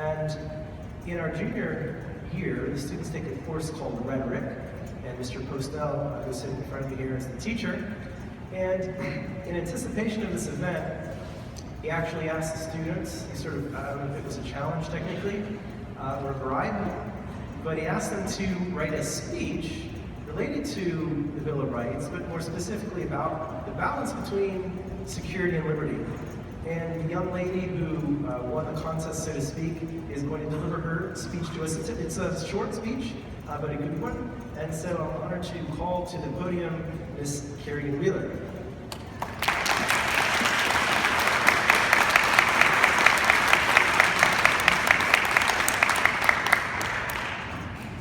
And in our junior year, the students take a course called Rhetoric, and Mr. Postel, who's sitting in front of me here, is the teacher. And in anticipation of this event, he actually asked the students, I don't know if it was a challenge technically, or a bribe, but he asked them to write a speech related to the Bill of Rights, but more specifically about the balance between security and liberty. And the young lady who won the contest, so to speak, is going to deliver her speech to us. It's a short speech, but a good one. And so I'm honored to call to the podium Ms. Kerrigan Wheeler.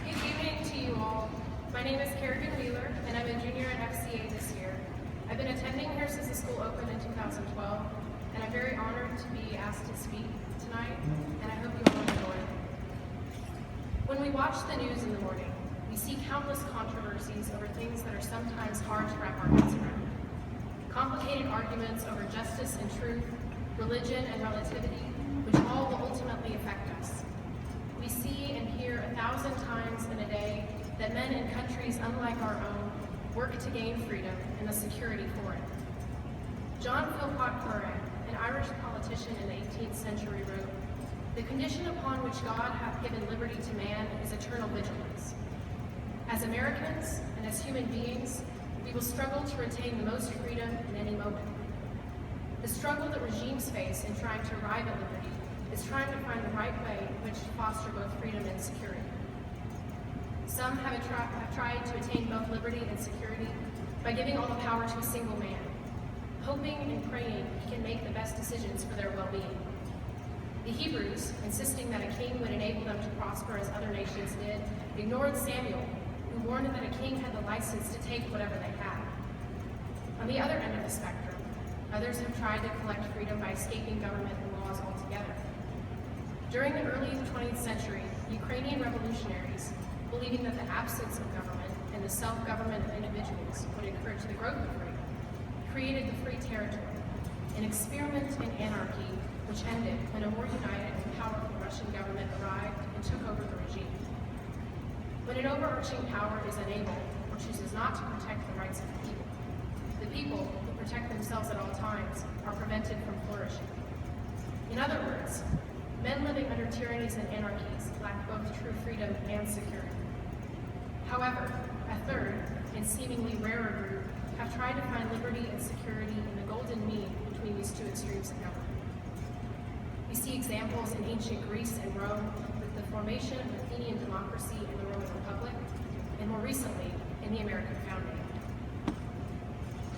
Good evening to you all. My name is Kerrigan Wheeler, and I'm a junior at FCA this year. I've been attending here since the school opened in 2012, and I'm very honored to be asked to speak tonight, and I hope you all enjoy. When we watch the news in the morning, we see countless controversies over things that are sometimes hard to wrap our heads around. Complicated arguments over justice and truth, religion and relativity, which all will ultimately affect us. We see and hear 1,000 times in a day that men in countries unlike our own work to gain freedom and the security for it. John Philpott Curran, an Irish politician in the 18th century, wrote, "The condition upon which God hath given liberty to man is eternal vigilance." As Americans and as human beings, we will struggle to retain the most freedom in any moment. The struggle that regimes face in trying to arrive at liberty is trying to find the right way in which to foster both freedom and security. Some have tried to attain both liberty and security by giving all the power to a single man, hoping and praying he can make the best decisions for their well-being. The Hebrews, insisting that a king would enable them to prosper as other nations did, ignored Samuel, who warned that a king had the license to take whatever they had. On the other end of the spectrum, others have tried to collect freedom by escaping government and laws altogether. During the early 20th century, Ukrainian revolutionaries, believing that the absence of government and the self-government of individuals would encourage the growth of freedom, created the Free Territory, an experiment in anarchy which ended when a more united and powerful Russian government arrived and took over the regime. When an overarching power is unable or chooses not to protect the rights of the people who protect themselves at all times are prevented from flourishing. In other words, men living under tyrannies and anarchies lack both true freedom and security. However, a third, and seemingly rarer group, have tried to find liberty and security in the golden mean between these two extremes of government. We see examples in ancient Greece and Rome with the formation of Athenian democracy and the Roman Republic, and more recently, in the American founding.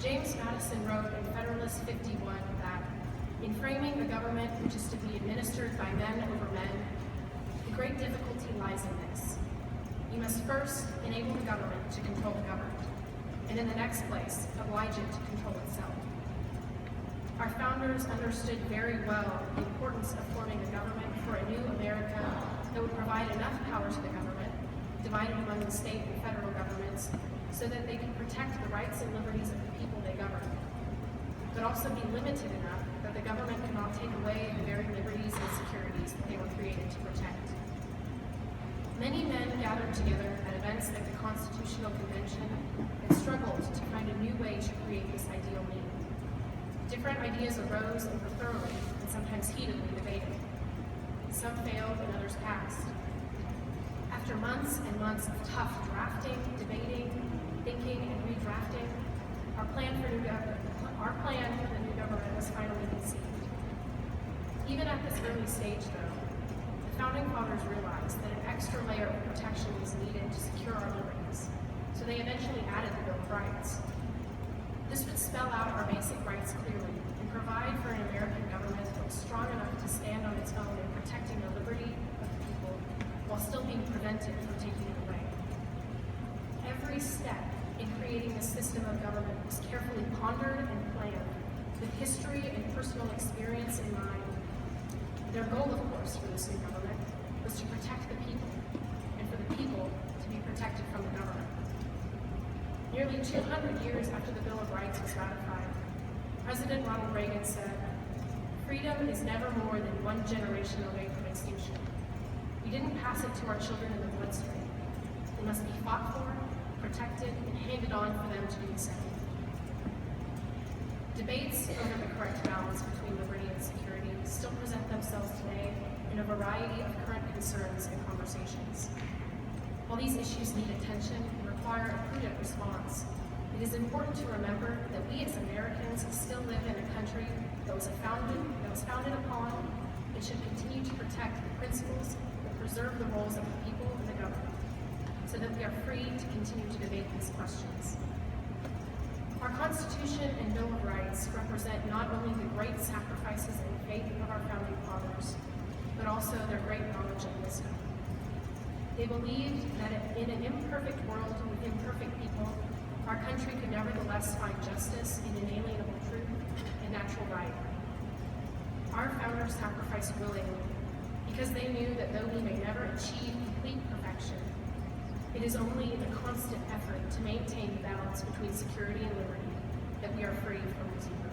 James Madison wrote in Federalist 51 that, in framing a government which is to be administered by men over men, the great difficulty lies in this. You must first enable the government to control the governed, and in the next place, oblige it to control itself. Our founders understood very well the importance of forming a government for a new America that would provide enough power to the government, divided among the state and federal governments, so that they could protect the rights and liberties of the people they govern, but also be limited enough that the government cannot take away the very liberties and securities that they were created to protect. Many men gathered together at events like the Constitutional Convention and struggled to find a new way to create this ideal mean. Different ideas arose and were thoroughly and sometimes heatedly debated. Some failed and others passed. After months and months of tough drafting, debating, thinking, and redrafting, our plan for the new government was finally conceived. Even at this early stage, though, the Founding Fathers realized that an extra layer of protection was needed to secure our liberties, so they eventually added the Bill of Rights. This would spell out our basic rights clearly and provide for an American government that was strong enough to stand on its own in protecting the liberty of the people while still being prevented from taking it away. Every step in creating this system of government was carefully pondered and planned, with history and personal experience in mind. Their goal, of course, for this new government was to protect the people, and for the people to be protected from the government. Nearly 200 years after the Bill of Rights was ratified, President Ronald Reagan said, "Freedom is never more than one generation away from its distinction. We didn't pass it to our children in the bloodstream. They must be fought for, protected, and handed on for them to do the same. Debates over the correct balance between liberty and security still present themselves today in a variety of current concerns and conversations. While these issues need attention and require a prudent response, it is important to remember that we as Americans still live in a country that was founded upon and should continue to protect the principles that preserve the roles of the people and the government, so that we are free to continue to debate these questions. Our Constitution and Bill of Rights represent not only the great sacrifices and faith of our founding fathers, but also their great knowledge and wisdom. They believed that in an imperfect world with imperfect people, our country could nevertheless find justice in inalienable truth and natural right. Our founders sacrificed willingly because they knew that though we may never achieve complete perfection, it is only in the constant effort to maintain the balance between security and liberty that we are free from losing.